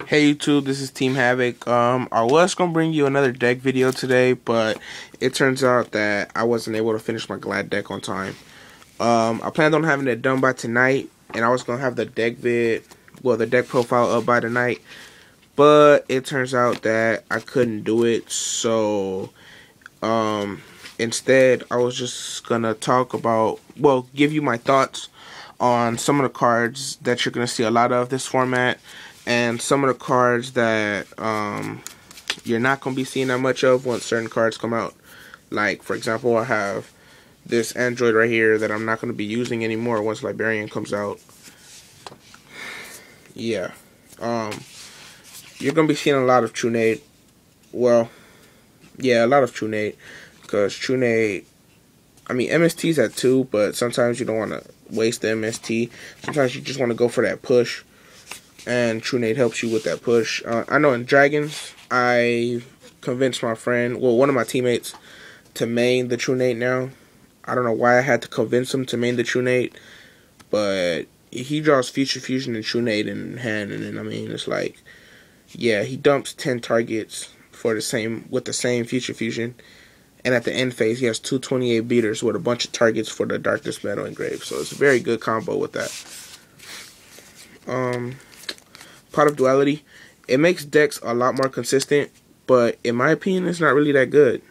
Hey YouTube, this is Team Havoc. I was gonna bring you another deck video today, but it turns out that I wasn't able to finish my Glad deck on time. I planned on having it done by tonight, and I was gonna have the deck the deck profile up by tonight, but it turns out that I couldn't do it. So, instead, I was just gonna give you my thoughts on some of the cards that you're gonna see a lot of this format, and some of the cards that you're not going to be seeing that much of once certain cards come out. Like, for example, I have this android right here that I'm not going to be using anymore once Librarian comes out. Yeah. You're going to be seeing a lot of Trunade. Well, yeah, a lot of Trunade. Because Trunade, I mean, MST's at 2, but sometimes you don't want to waste the MST. Sometimes you just want to go for that push. And Trunade helps you with that push. I know in Dragons, I convinced my friend, one of my teammates, to main the Trunade now. I don't know why I had to convince him to main the Trunade, but he draws Future Fusion and Trunade in hand, and then, I mean, it's like, yeah, he dumps 10 targets with the same Future Fusion, and at the end phase, he has 228 beaters with a bunch of targets for the Darkness Metal engraved, so it's a very good combo with that. Pot of Duality, it makes decks a lot more consistent, but in my opinion, it's not really that good.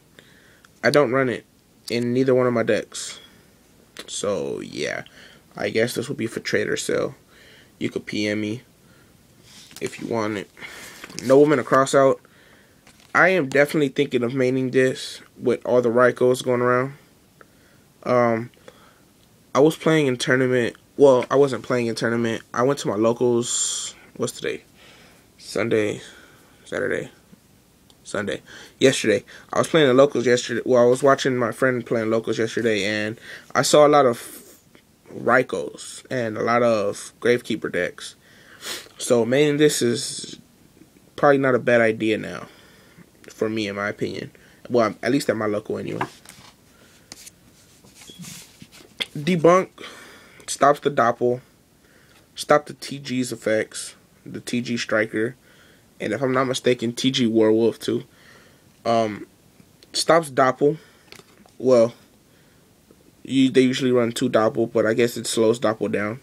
I don't run it in neither one of my decks. So, yeah, I guess this will be for trade or sale. You could PM me if you want it. No Woman to Cross Out. I am definitely thinking of maining this with all the Raikos going around. I was playing in tournament. Well, I wasn't playing in tournament. I went to my locals. What's today? Sunday, Saturday, Sunday. Yesterday. I was playing the locals yesterday. Well, I was watching my friend playing locals yesterday, and I saw a lot of Raikos and a lot of Gravekeeper decks. So, mainly this is probably not a bad idea now. For me, in my opinion. Well, at least at my local anyway. Debunk. Stops the Doppel. Stop the TG's effects. The TG Striker, and if I'm not mistaken, TG Werewolf too. Stops Doppel. Well, they usually run 2 Doppel, but I guess it slows Doppel down.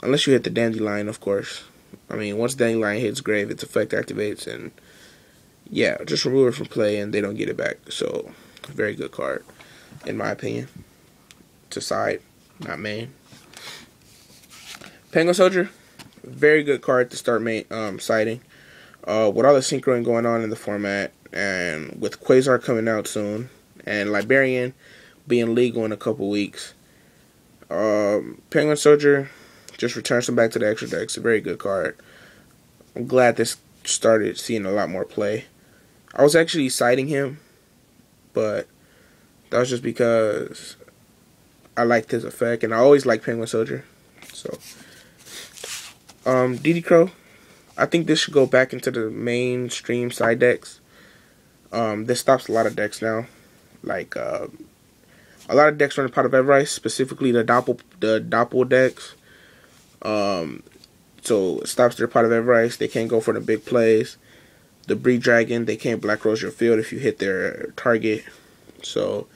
Unless you hit the Dandelion, of course. I mean, once Dandelion hits Grave, its effect activates, and yeah, just remove it from play, and they don't get it back. So, very good card, in my opinion. To side, not main. Penguin Soldier. Very good card to start siding. With all the synchroing going on in the format, and with Quasar coming out soon, and Librarian being legal in a couple weeks, Penguin Soldier just returns him back to the extra deck. It's a very good card. I'm glad this started seeing a lot more play. I was actually siding him, but that was just because I liked his effect, and I always like Penguin Soldier. So. DD Crow, I think this should go back into the mainstream side decks. This stops a lot of decks now. Like, a lot of decks run Pot of Everice, specifically the Doppel decks. So, it stops their Pot of Everice. They can't go for the big plays. The Breed Dragon, they can't Black Rose your field if you hit their target. So,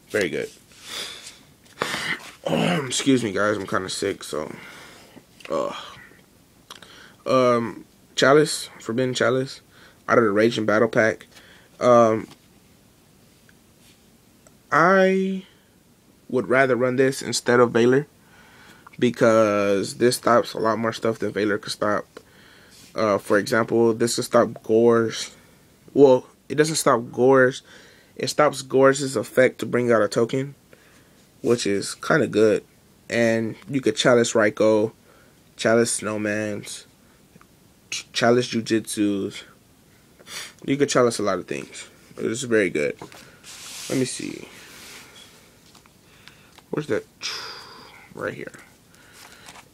very good. Excuse me, guys. I'm kind of sick, so... Chalice, Forbidden Chalice, out of the Raging Battle Pack. I would rather run this instead of Valor, because this stops a lot more stuff than Valor could stop. For example, this will stop Gores. Well, it doesn't stop Gores. It stops Gores' effect to bring out a token, which is kind of good. And you could Chalice Raiko, Chalice Snowmans, Chalice Jujitsus. You could Chalice a lot of things. It's very good. Let me see. Where's that? Right here.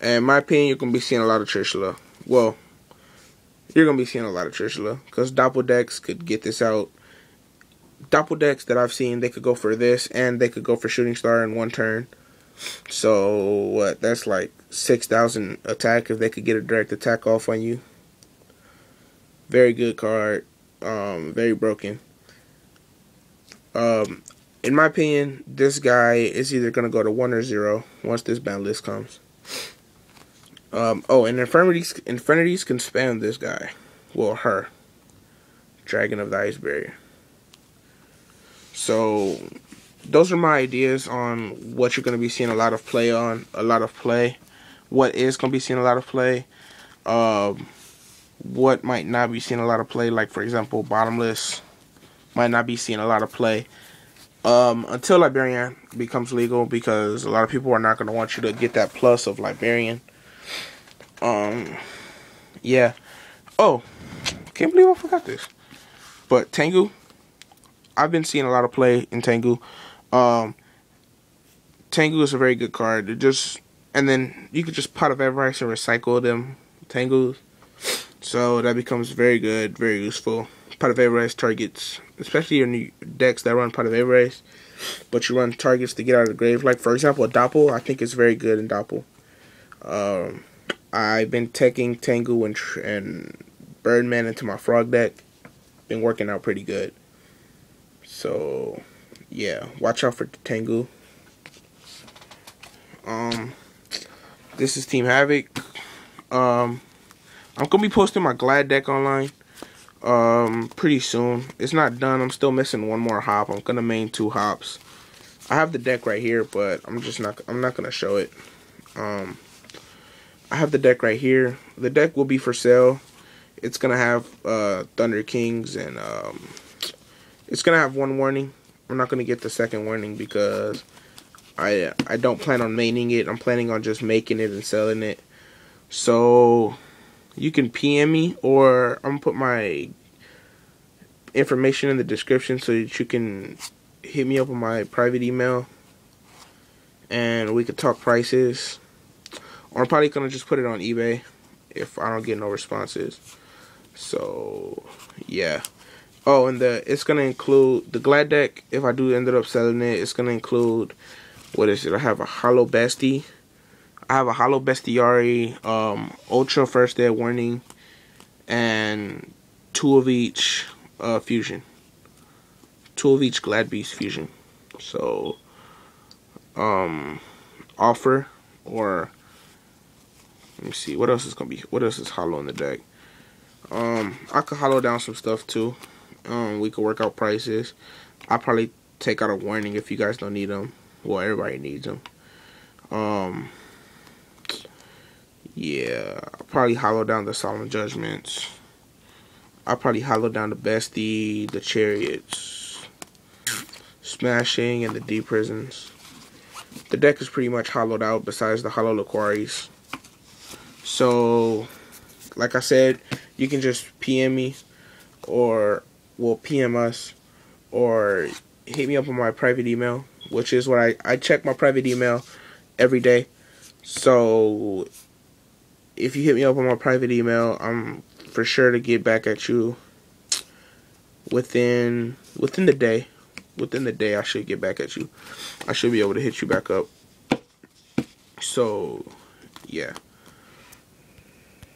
And in my opinion, you're going to be seeing a lot of Trishula. Well, you're going to be seeing a lot of Trishula, because Doppel decks could get this out. Doppel decks that I've seen, they could go for this, and they could go for Shooting Star in one turn. So, what? That's like 6,000 attack if they could get a direct attack off on you. Very good card. Very broken. In my opinion, this guy is either going to go to 1 or 0 once this ban list comes. Oh, and Infirmities can spam this guy. Well, her. Dragon of the Ice Barrier. So, those are my ideas on what you're going to be seeing a lot of play on. What is going to be seeing a lot of play. What might not be seeing a lot of play. Like, for example, Bottomless might not be seeing a lot of play. Until Liberian becomes legal, because a lot of people are not going to want you to get that plus of Liberian. Yeah. Oh, can't believe I forgot this. But Tengu, I've been seeing a lot of play in Tengu. Tengu is a very good card. And then you could just pot of Everice and recycle them Tengus. So that becomes very good, very useful. Pot of Everice targets, especially your new decks that run Pot of Everice, but you run targets to get out of the grave. Like, for example, a Doppel, I think is very good in Doppel. I've been taking Tengu and Birdman into my Frog deck. Been working out pretty good. So, yeah, watch out for Tengu. This is Team Havoc. I'm gonna be posting my Glad deck online pretty soon. It's not done. I'm still missing one more hop. I'm gonna main 2 hops. I have the deck right here, but I'm not gonna show it. I have the deck right here. The deck will be for sale. It's gonna have Thunder Kings, and it's gonna have 1 warning. I'm not gonna get the 2nd warning because I don't plan on maining it. I'm planning on just making it and selling it. So you can PM me, or I'm gonna put my information in the description so that you can hit me up on my private email and we could talk prices. Or I'm probably gonna just put it on eBay if I don't get no responses. So yeah. Oh, and it's gonna include the Glad deck. If I do end up selling it, it's gonna include, what is it? I have a Hollow Bestie. I have a Hollow Bestiary, Ultra First Dead Warning, and 2 of each fusion. 2 of each Glad Beast fusion. So offer, or let me see, what else is gonna be, what else is hollow in the deck? I could hollow down some stuff too. We could work out prices. I'll probably take out a warning if you guys don't need them. Well, everybody needs them. Yeah, I'll probably hollow down the Solemn Judgments. I'll probably hollow down the Bestie, the Chariots, Smashing, and the Deep Prisons. The deck is pretty much hollowed out besides the Hollow Laquaris. So, like I said, you can just PM me, or, well, PM us, or hit me up on my private email, which is what I check my private email every day. So if you hit me up on my private email, I'm for sure to get back at you within the day. Within the day, I should get back at you. I should be able to hit you back up. So yeah.